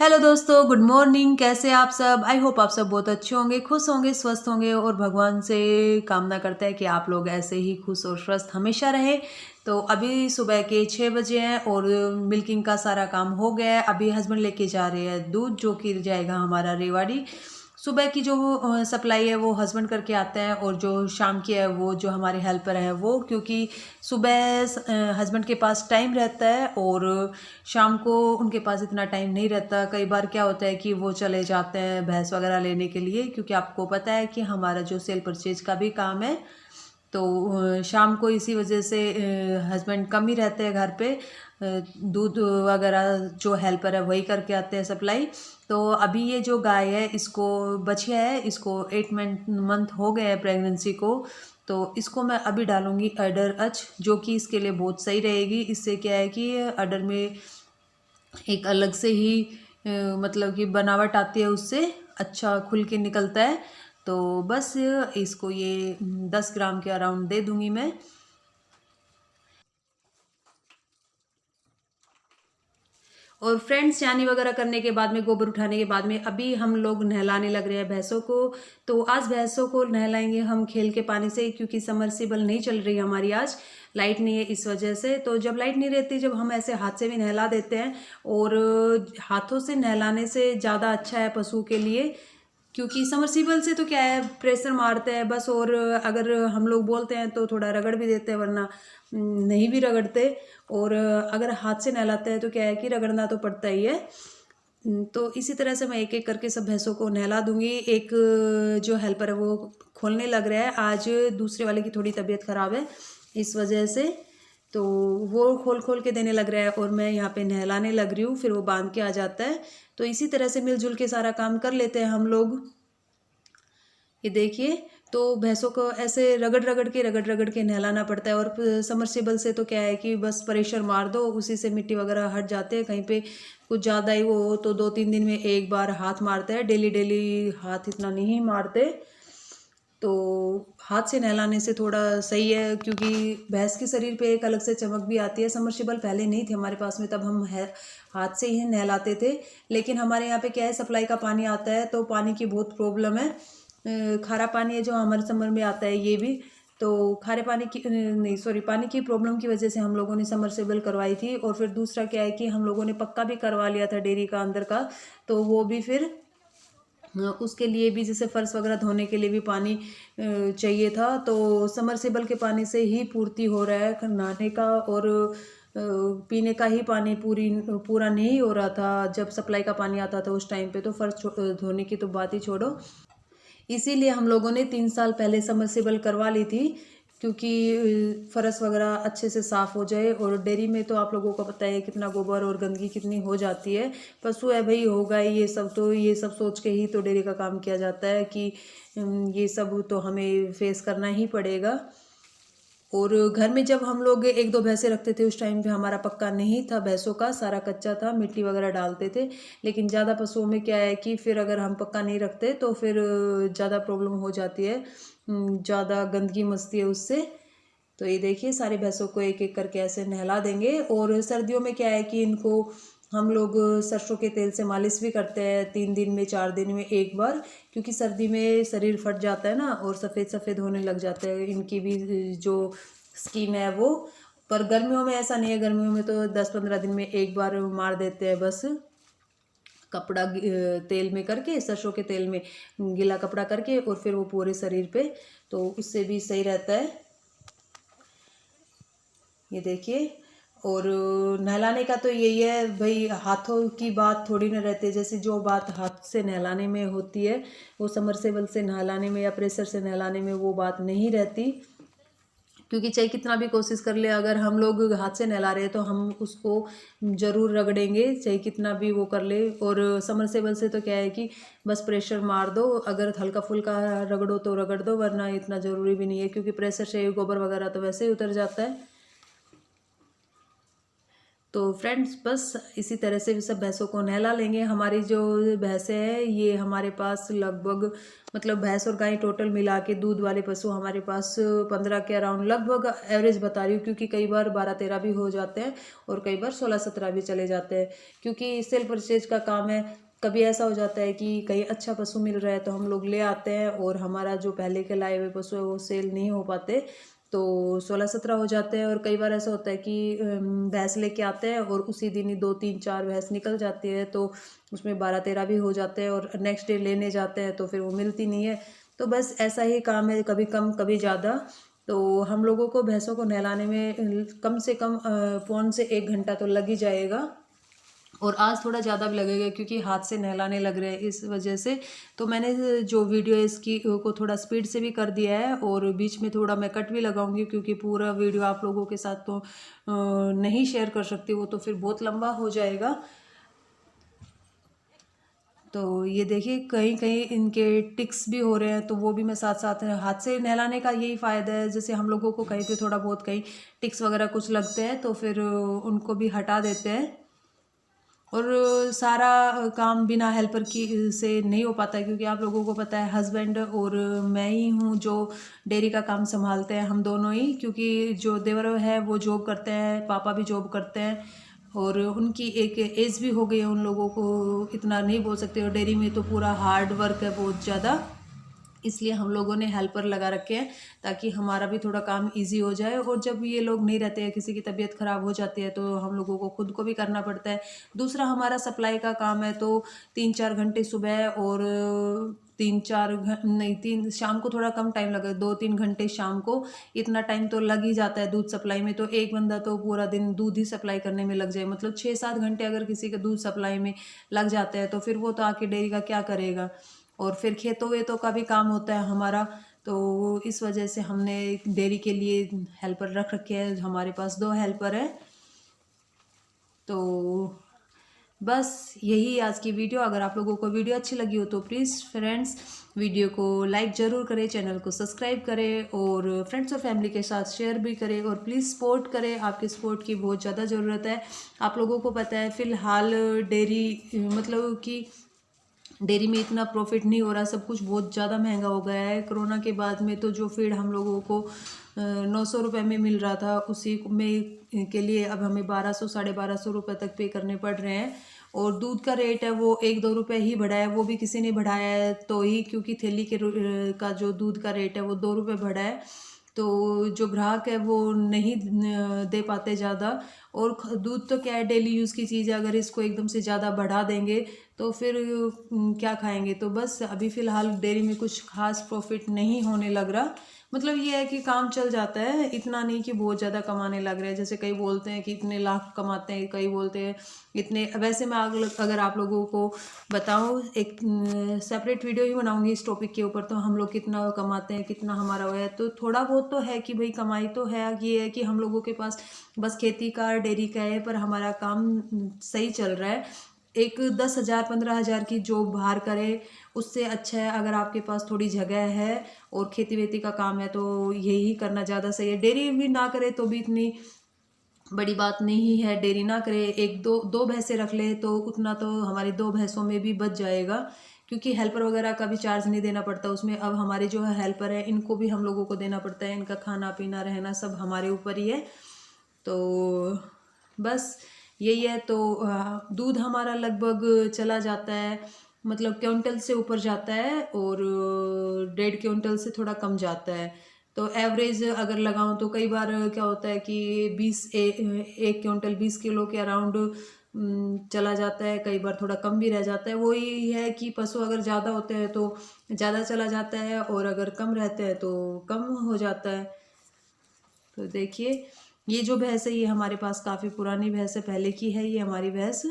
Hello दोस्तों, good morning. कैसे आप सब? आई होप आप सब बहुत अच्छे होंगे, खुश होंगे, स्वस्थ होंगे और भगवान से कामना करते हैं कि आप लोग ऐसे ही खुश और स्वस्थ हमेशा रहें। तो अभी सुबह के 6 बजे हैं और मिल्किंग का सारा काम हो गया है। अभी हस्बैंड लेके जा रहे हैं दूध, जो कि जाएगा हमारा रेवाड़ी। सुबह की जो सप्लाई है वो हस्बैंड करके आते हैं और जो शाम की है वो जो हमारे हेल्पर हैं वो, क्योंकि सुबह हस्बैंड के पास टाइम रहता है और शाम को उनके पास इतना टाइम नहीं रहता। कई बार क्या होता है कि वो चले जाते हैं भैंस वगैरह लेने के लिए, क्योंकि आपको पता है कि हमारा जो सेल परचेज का भी काम है। तो शाम को इसी वजह से हस्बैंड कम ही रहते हैं घर पे। दूध वगैरह जो हेल्पर है वही करके आते हैं सप्लाई। तो अभी ये जो गाय है, इसको बछिया है, इसको 8 मंथ हो गए हैं प्रेगनेंसी को। तो इसको मैं अभी डालूंगी अडर अच, जो कि इसके लिए बहुत सही रहेगी। इससे क्या है कि अडर में एक अलग से ही मतलब कि बनावट आती है, उससे अच्छा खुल के निकलता है। तो बस इसको ये 10 ग्राम के अराउंड दे दूंगी मैं। और फ्रेंड्स, चानी वगैरह करने के बाद में, गोबर उठाने के बाद में, अभी हम लोग नहलाने लग रहे हैं भैंसों को। तो आज भैंसों को नहलाएंगे हम खेल के पानी से, क्योंकि समरसीबल नहीं चल रही हमारी, आज लाइट नहीं है इस वजह से। तो जब लाइट नहीं रहती, जब हम ऐसे हाथ से भी नहला देते हैं, और हाथों से नहलाने से ज़्यादा अच्छा है पशु के लिए, क्योंकि समरसीबल से तो क्या है, प्रेशर मारते हैं बस। और अगर हम लोग बोलते हैं तो थोड़ा रगड़ भी देते हैं, वरना नहीं भी रगड़ते। और अगर हाथ से नहलाते हैं तो क्या है कि रगड़ना तो पड़ता ही है। तो इसी तरह से मैं एक एक करके सब भैंसों को नहला दूंगी। एक जो हेल्पर है वो खोलने लग रहा है, आज दूसरे वाले की थोड़ी तबीयत खराब है इस वजह से। तो वो खोल खोल के देने लग रहा है और मैं यहाँ पे नहलाने लग रही हूँ, फिर वो बांध के आ जाता है। तो इसी तरह से मिलजुल के सारा काम कर लेते हैं हम लोग। ये देखिए, तो भैंसों को ऐसे रगड़ रगड़ के नहलाना पड़ता है। और समरसेबल से तो क्या है कि बस प्रेशर मार दो, उसी से मिट्टी वगैरह हट जाते हैं। कहीं पे कुछ ज़्यादा ही वो हो तो 2-3 दिन में एक बार हाथ मारते हैं, डेली डेली हाथ इतना नहीं मारते। तो हाथ से नहलाने से थोड़ा सही है, क्योंकि भैंस के शरीर पे एक अलग से चमक भी आती है। समरसेबल पहले नहीं थे हमारे पास में, तब हम हाथ से ही नहलाते थे। लेकिन हमारे यहाँ पे क्या है, सप्लाई का पानी आता है, तो पानी की बहुत प्रॉब्लम है। खारा पानी है जो हमारे समर में आता है, ये भी। तो खारे पानी की नहीं, सॉरी, पानी की प्रॉब्लम की वजह से हम लोगों ने समरसेबल करवाई थी। और फिर दूसरा क्या है कि हम लोगों ने पक्का भी करवा लिया था डेयरी का अंदर का। तो वो भी फिर उसके लिए भी, जैसे फर्श वगैरह धोने के लिए भी पानी चाहिए था। तो समरसेबल के पानी से ही पूर्ति हो रहा है नहाने का, और पीने का ही पानी पूरा नहीं हो रहा था। जब सप्लाई का पानी आता था उस टाइम पे, तो फर्श धोने की तो बात ही छोड़ो। इसीलिए हम लोगों ने 3 साल पहले समरसेबल करवा ली थी, क्योंकि फर्श वगैरह अच्छे से साफ़ हो जाए। और डेयरी में तो आप लोगों को पता है कितना गोबर और गंदगी कितनी हो जाती है। पशु है भाई, होगा ही ये सब, तो ये सब सोच के ही तो डेयरी का काम किया जाता है कि ये सब तो हमें फेस करना ही पड़ेगा। और घर में जब हम लोग 1-2 भैंसे रखते थे, उस टाइम पे हमारा पक्का नहीं था भैंसों का, सारा कच्चा था, मिट्टी वगैरह डालते थे। लेकिन ज़्यादा पशुओं में क्या है कि फिर अगर हम पक्का नहीं रखते तो फिर ज़्यादा प्रॉब्लम हो जाती है, ज़्यादा गंदगी मचती है उससे। तो ये देखिए, सारे भैंसों को एक एक करके ऐसे नहला देंगे। और सर्दियों में क्या है कि इनको हम लोग सरसों के तेल से मालिश भी करते हैं, 3 दिन में 4 दिन में एक बार। क्योंकि सर्दी में शरीर फट जाता है ना, और सफ़ेद सफ़ेद होने लग जाते हैं इनकी भी जो स्किन है वो। पर गर्मियों में ऐसा नहीं है, गर्मियों में तो 10-15 दिन में एक बार मार देते हैं बस। कपड़ा तेल में करके, सरसों के तेल में गीला कपड़ा करके, और फिर वो पूरे शरीर पे, तो उससे भी सही रहता है। ये देखिए। और नहलाने का तो यही है भाई, हाथों की बात थोड़ी ना रहती है। जैसे जो बात हाथ से नहलाने में होती है, वो समरसेबल से नहलाने में या प्रेशर से नहलाने में वो बात नहीं रहती। क्योंकि चाहे कितना भी कोशिश कर ले, अगर हम लोग हाथ से नहला रहे हैं तो हम उसको ज़रूर रगड़ेंगे, चाहे कितना भी वो कर ले। और समरसेबल से तो क्या है कि बस प्रेशर मार दो, अगर हल्का फुल्का रगड़ो तो रगड़ दो, वरना इतना ज़रूरी भी नहीं है, क्योंकि प्रेशर से गोबर वगैरह तो वैसे ही उतर जाता है। तो फ्रेंड्स बस इसी तरह से भी सब भैंसों को नहला लेंगे। हमारी जो भैंसें हैं ये हमारे पास लगभग मतलब भैंस और गाय टोटल मिला के दूध वाले पशु हमारे पास 15 के अराउंड लगभग एवरेज बता रही हूँ, क्योंकि कई बार 12-13 भी हो जाते हैं और कई बार 16-17 भी चले जाते हैं, क्योंकि सेल परचेज का काम है। कभी ऐसा हो जाता है कि कहीं अच्छा पशु मिल रहा है तो हम लोग ले आते हैं और हमारा जो पहले के लाए हुए पशु है वो सेल नहीं हो पाते, तो 16-17 हो जाते हैं। और कई बार ऐसा होता है कि भैंस लेके आते हैं और उसी दिन ही 2-3-4 भैंस निकल जाती है, तो उसमें 12-13 भी हो जाते हैं और नेक्स्ट डे लेने जाते हैं तो फिर वो मिलती नहीं है। तो बस ऐसा ही काम है, कभी कम कभी ज़्यादा। तो हम लोगों को भैंसों को नहलाने में कम से कम 1.25 से 1 घंटा तो लग ही जाएगा, और आज थोड़ा ज़्यादा भी लगेगा क्योंकि हाथ से नहलाने लग रहे हैं इस वजह से। तो मैंने जो वीडियो है इसकी को थोड़ा स्पीड से भी कर दिया है और बीच में थोड़ा मैं कट भी लगाऊंगी, क्योंकि पूरा वीडियो आप लोगों के साथ तो नहीं शेयर कर सकती, वो तो फिर बहुत लंबा हो जाएगा। तो ये देखिए कहीं कहीं इनके टिक्स भी हो रहे हैं, तो वो भी मैं साथ साथ हाथ से नहलाने का यही फ़ायदा है। जैसे हम लोगों को कहीं पे थोड़ा बहुत कहीं टिक्स वगैरह कुछ लगते हैं तो फिर उनको भी हटा देते हैं। और सारा काम बिना हेल्पर की से नहीं हो पाता है, क्योंकि आप लोगों को पता है हस्बैंड और मैं ही हूँ जो डेयरी का काम संभालते हैं, हम दोनों ही। क्योंकि जो देवर है वो जॉब करते हैं, पापा भी जॉब करते हैं और उनकी एक एज भी हो गई है, उन लोगों को इतना नहीं बोल सकते। और डेयरी में तो पूरा हार्ड वर्क है बहुत ज़्यादा, इसलिए हम लोगों ने हेल्पर लगा रखे हैं ताकि हमारा भी थोड़ा काम इजी हो जाए। और जब ये लोग नहीं रहते हैं, किसी की तबीयत ख़राब हो जाती है, तो हम लोगों को खुद को भी करना पड़ता है। दूसरा हमारा सप्लाई का काम है, तो 3-4 घंटे सुबह और 3-4 नहीं, 3 शाम को थोड़ा कम टाइम लगा, 2-3 घंटे शाम को, इतना टाइम तो लग ही जाता है दूध सप्लाई में। तो एक बंदा तो पूरा दिन दूध ही सप्लाई करने में लग जाए, मतलब 6-7 घंटे अगर किसी का दूध सप्लाई में लग जाता है तो फिर वो तो आके डेयरी का क्या करेगा। और फिर खेतों वेतों का भी काम होता है हमारा, तो इस वजह से हमने डेयरी के लिए हेल्पर रख रखे हैं। हमारे पास 2 हेल्पर है। तो बस यही आज की वीडियो। अगर आप लोगों को वीडियो अच्छी लगी हो तो प्लीज़ फ्रेंड्स वीडियो को लाइक ज़रूर करें, चैनल को सब्सक्राइब करें और फ्रेंड्स और फैमिली के साथ शेयर भी करें, और प्लीज़ सपोर्ट करें। आपके सपोर्ट की बहुत ज़्यादा ज़रूरत है। आप लोगों को पता है फ़िलहाल डेयरी मतलब कि डेयरी में इतना प्रॉफिट नहीं हो रहा, सब कुछ बहुत ज़्यादा महंगा हो गया है। कोरोना के बाद में तो जो फीड हम लोगों को 900 रुपये में मिल रहा था, उसी में के लिए अब हमें 1200 1250 रुपये तक पे करने पड़ रहे हैं। और दूध का रेट है वो 1-2 रुपये ही बढ़ा है, वो भी किसी ने बढ़ाया है तो ही, क्योंकि थैली के का जो दूध का रेट है वो 2 रुपये बढ़ा है, तो जो ग्राहक है वो नहीं दे पाते ज़्यादा। और दूध तो क्या है, डेली यूज़ की चीज़ है, अगर इसको एकदम से ज़्यादा बढ़ा देंगे तो फिर क्या खाएंगे। तो बस अभी फ़िलहाल डेयरी में कुछ खास प्रॉफिट नहीं होने लग रहा, मतलब ये है कि काम चल जाता है, इतना नहीं कि बहुत ज़्यादा कमाने लग रहे हैं। जैसे कई बोलते हैं कि इतने लाख कमाते हैं, कई बोलते हैं इतने। वैसे मैं अगर आप लोगों को बताऊं, एक सेपरेट वीडियो ही बनाऊंगी इस टॉपिक के ऊपर, तो हम लोग कितना कमाते हैं, कितना हमारा वो है। तो थोड़ा बहुत तो है कि भाई कमाई तो है, ये है कि हम लोगों के पास बस खेती का डेयरी का है, पर हमारा काम सही चल रहा है। एक 10,000 15,000 की जॉब बाहर करे उससे अच्छा है अगर आपके पास थोड़ी जगह है और खेती वेती का काम है तो यही करना ज़्यादा सही है। डेयरी भी ना करे तो भी इतनी बड़ी बात नहीं है, डेयरी ना करे, एक दो भैंसें रख ले तो उतना तो हमारी 2 भैंसों में भी बच जाएगा, क्योंकि हेल्पर वगैरह का भी चार्ज नहीं देना पड़ता उसमें। अब हमारे जो है हेल्पर है इनको भी हम लोगों को देना पड़ता है, इनका खाना पीना रहना सब हमारे ऊपर ही है। तो बस यही है। तो दूध हमारा लगभग चला जाता है, मतलब क्विंटल से ऊपर जाता है और 1.5 क्विंटल से थोड़ा कम जाता है। तो एवरेज अगर लगाऊं तो कई बार क्या होता है कि 1 क्विंटल 20 किलो के अराउंड चला जाता है, कई बार थोड़ा कम भी रह जाता है। वो ही है कि पशु अगर ज़्यादा होते हैं तो ज़्यादा चला जाता है और अगर कम रहते हैं तो कम हो जाता है। तो देखिए ये जो भैंस है ये हमारे पास काफ़ी पुरानी भैंस है, पहले की है ये हमारी भैंस।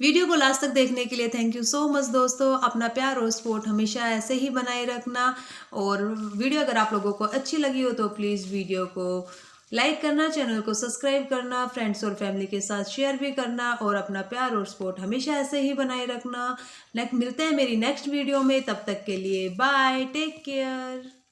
वीडियो को लास्ट तक देखने के लिए थैंक यू सो मच दोस्तों। अपना प्यार और सपोर्ट हमेशा ऐसे ही बनाए रखना। और वीडियो अगर आप लोगों को अच्छी लगी हो तो प्लीज़ वीडियो को लाइक करना, चैनल को सब्सक्राइब करना, फ्रेंड्स और फैमिली के साथ शेयर भी करना और अपना प्यार और सपोर्ट हमेशा ऐसे ही बनाए रखना। नेक्स्ट मिलते हैं मेरी नेक्स्ट वीडियो में, तब तक के लिए बाय, टेक केयर।